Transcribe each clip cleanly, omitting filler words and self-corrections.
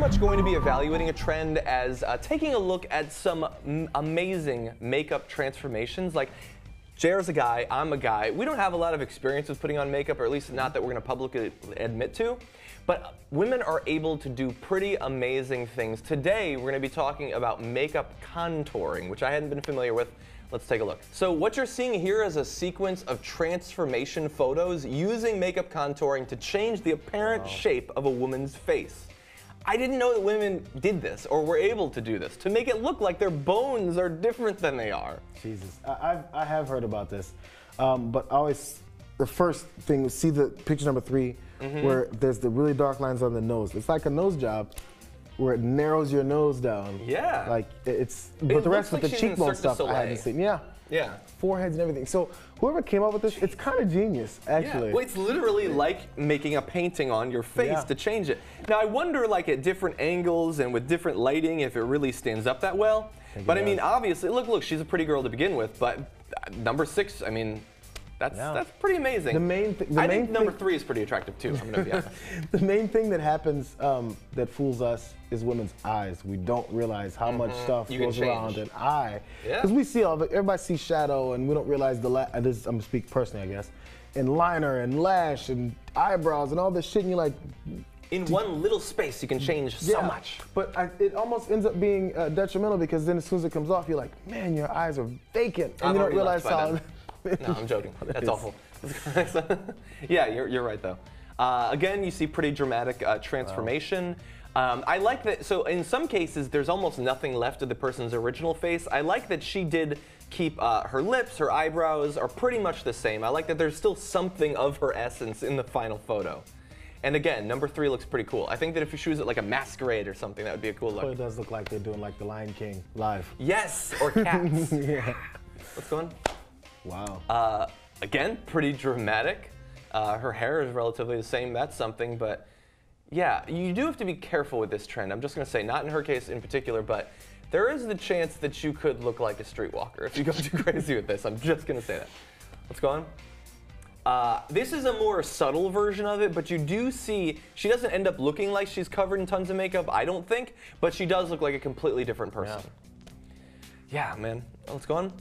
much going to be evaluating a trend as taking a look at some amazing makeup transformations. Like, Jared's a guy, I'm a guy. We don't have a lot of experience with putting on makeup, or at least not that we're going to publicly admit to. But women are able to do pretty amazing things. Today, we're going to be talking about makeup contouring, which I hadn't been familiar with. Let's take a look. So what you're seeing here is a sequence of transformation photos using makeup contouring to change the apparent shape of a woman's face. I didn't know that women did this or were able to do this, to make it look like their bones are different than they are. Jesus, I have heard about this, but always the first thing, see the picture number 3, where there's the really dark lines on the nose. It's like a nose job where it narrows your nose down. Yeah. Like but the rest of the cheekbone stuff I haven't seen. Yeah. Yeah. Foreheads and everything. So whoever came up with this, it's kind of genius, actually. Yeah. Well, it's literally like making a painting on your face to change it. Now, I wonder, like, at different angles and with different lighting, if it really stands up that well. But I mean, obviously, look, she's a pretty girl to begin with, but number 6, I mean, that's pretty amazing. I think number 3 is pretty attractive too. I'm gonna be honest. The main thing that happens that fools us is women's eyes. We don't realize how much stuff goes around an eye. Because we see all of it. Everybody sees shadow, and we don't realize I'm gonna speak personally, I guess. And liner and lash and eyebrows and all this shit, and you're like, in one little space, you can change so much. But it almost ends up being detrimental, because then as soon as it comes off, you're like, man, your eyes are vacant, and you don't realize how. No, I'm joking. That's awful. Yeah, you're right though. Again, you see pretty dramatic transformation. I like that. So in some cases, there's almost nothing left of the person's original face. I like that she did keep her lips, her eyebrows are pretty much the same. I like that there's still something of her essence in the final photo. And again, number 3 looks pretty cool. I think that if she was at like a masquerade or something, that would be a cool look. It does look like they're doing like the Lion King live. Yes, or Cats. Yeah. What's going on? Wow. Again, pretty dramatic. Her hair is relatively the same. That's something, but yeah, you do have to be careful with this trend. I'm just going to say, not in her case in particular, but there is the chance that you could look like a streetwalker if you go too crazy with this. I'm just going to say that. What's going on? This is a more subtle version of it, but you do see she doesn't end up looking like she's covered in tons of makeup, I don't think, but she does look like a completely different person. Yeah, man. What's going on?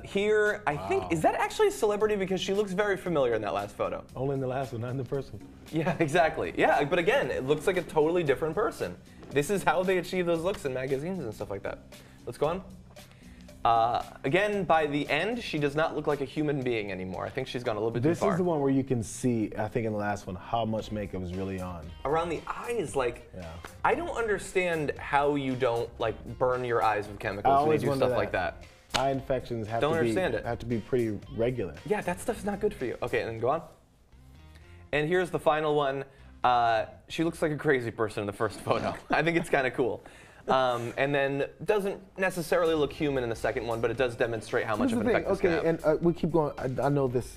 Here, I think, is that actually a celebrity? Because she looks very familiar in that last photo. Only in the last one, not in the first one. Yeah, exactly. Yeah, but again, it looks like a totally different person. This is how they achieve those looks in magazines and stuff like that. Let's go on. Again, by the end, she does not look like a human being anymore. I think she's gone a little bit too far. This is the one where you can see, I think in the last one, how much makeup is really on. Around the eyes, like, I don't understand how you don't, like, burn your eyes with chemicals when you do stuff like that. Eye infections have to be pretty regular. Yeah, that stuff's not good for you. Okay, and then go on. And here's the final one. She looks like a crazy person in the first photo. I think it's kind of cool. And then doesn't necessarily look human in the second one, but it does demonstrate how much of an effect this can have. And we keep going. I know this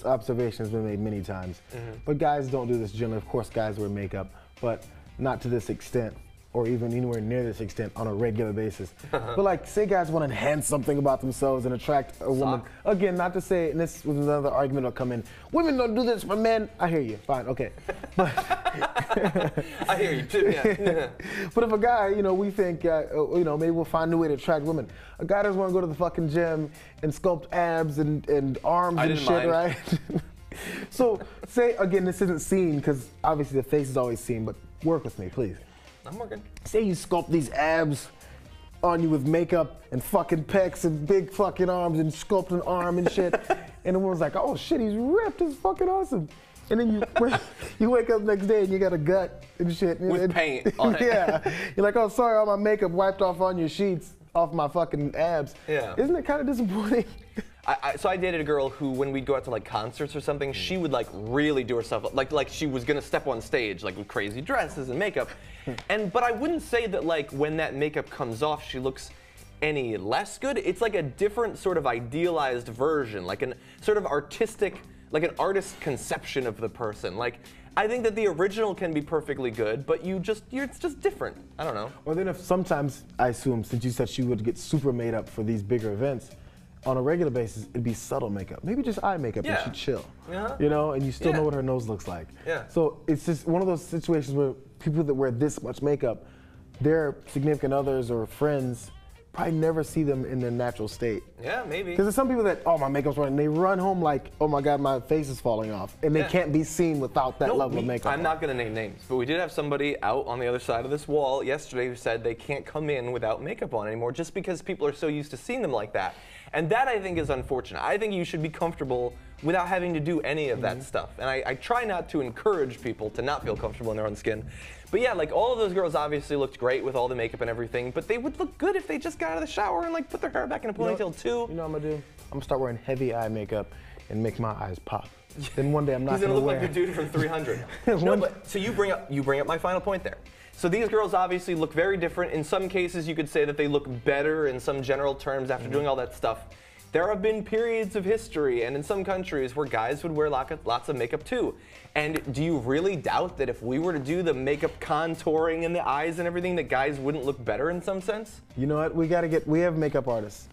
observation has been made many times, but guys don't do this generally. Of course, guys wear makeup, but not to this extent, or even anywhere near this extent on a regular basis. But like, say guys want to enhance something about themselves and attract a woman. Again, not to say, and this was another argument will come in, women don't do this for men. I hear you, fine, okay. But I hear you too, yeah. But if a guy, we think, maybe we'll find a new way to attract women. A guy doesn't want to go to the fucking gym and sculpt abs and arms and shit, right? So say, again, this isn't seen, because obviously the face is always seen, but work with me, please. I'm working. Say you sculpt these abs on you with makeup and fucking pecs and big fucking arms and sculpt an arm and shit. And the woman's like, oh shit, he's ripped, it's fucking awesome. And then you wake up next day and you got a gut and shit. With paint on it. Yeah. You're like, oh, sorry, all my makeup wiped off on your sheets, off my fucking abs. Yeah. Isn't it kind of disappointing? So I dated a girl who, when we'd go out to like concerts or something, she would like really do herself like she was gonna step on stage like with crazy dresses and makeup, but I wouldn't say that like when that makeup comes off she looks any less good. It's like a different sort of idealized version, like an sort of artistic, like an artist's conception of the person. Like, I think that the original can be perfectly good, but it's just different. I don't know. Or then if sometimes, I assume, since you said she would get super made up for these bigger events, on a regular basis, it'd be subtle makeup. Maybe just eye makeup and she'd chill. And you still know what her nose looks like. Yeah. So it's just one of those situations where people that wear this much makeup, their significant others or friends probably never see them in their natural state. Yeah, maybe. Because there's some people that, oh, my makeup's running, they run home like, oh my God, my face is falling off. And they can't be seen without that level of makeup. I'm not gonna name names, but we did have somebody out on the other side of this wall yesterday who said they can't come in without makeup on anymore just because people are so used to seeing them like that. And that, I think, is unfortunate. I think you should be comfortable without having to do any of that stuff. And I try not to encourage people to not feel comfortable in their own skin. But yeah, like all of those girls obviously looked great with all the makeup and everything, but they would look good if they just got out of the shower and like put their hair back in a ponytail too. You know what I'm gonna do? I'm gonna start wearing heavy eye makeup and make my eyes pop. Then one day I'm not He's gonna look like the dude from 300. No, but so you bring up my final point there. So these girls obviously look very different. In some cases, you could say that they look better in some general terms after doing all that stuff. There have been periods of history and in some countries where guys would wear lots of makeup too. And do you really doubt that if we were to do the makeup contouring in the eyes and everything, that guys wouldn't look better in some sense? You know what? We have makeup artists.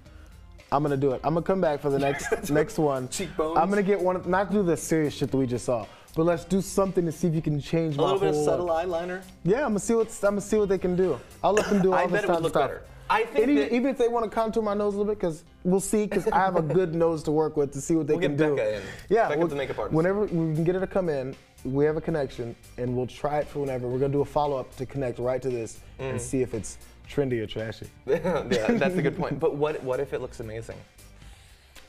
I'm gonna do it. I'm gonna come back for the next one. Cheekbones. I'm gonna get one, not do the serious shit that we just saw, but let's do something to see if you can change a little bit of look. subtle eyeliner. Yeah, I'm gonna see what they can do. I'll let them do all this type of stuff. Better. I think even if they want to contour my nose a little bit, because we'll see, because I have a good nose to work with to see what they can do. Becca in. Yeah, Becca's the makeup artist. Whenever we can get her to come in, we have a connection, and we'll try it for whenever. We're gonna do a follow-up to connect right to this and see if it's trendy or trashy. Yeah, that's a good point. But what if it looks amazing?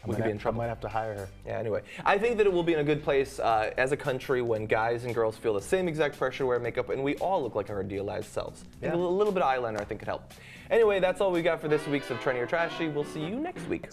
We could be in trouble. I might have to hire her. Yeah, anyway. I think that it will be in a good place as a country when guys and girls feel the same exact pressure to wear makeup and we all look like our idealized selves. Yeah. A little bit of eyeliner I think could help. Anyway, that's all we got for this week's of Trendy or Trashy. We'll see you next week.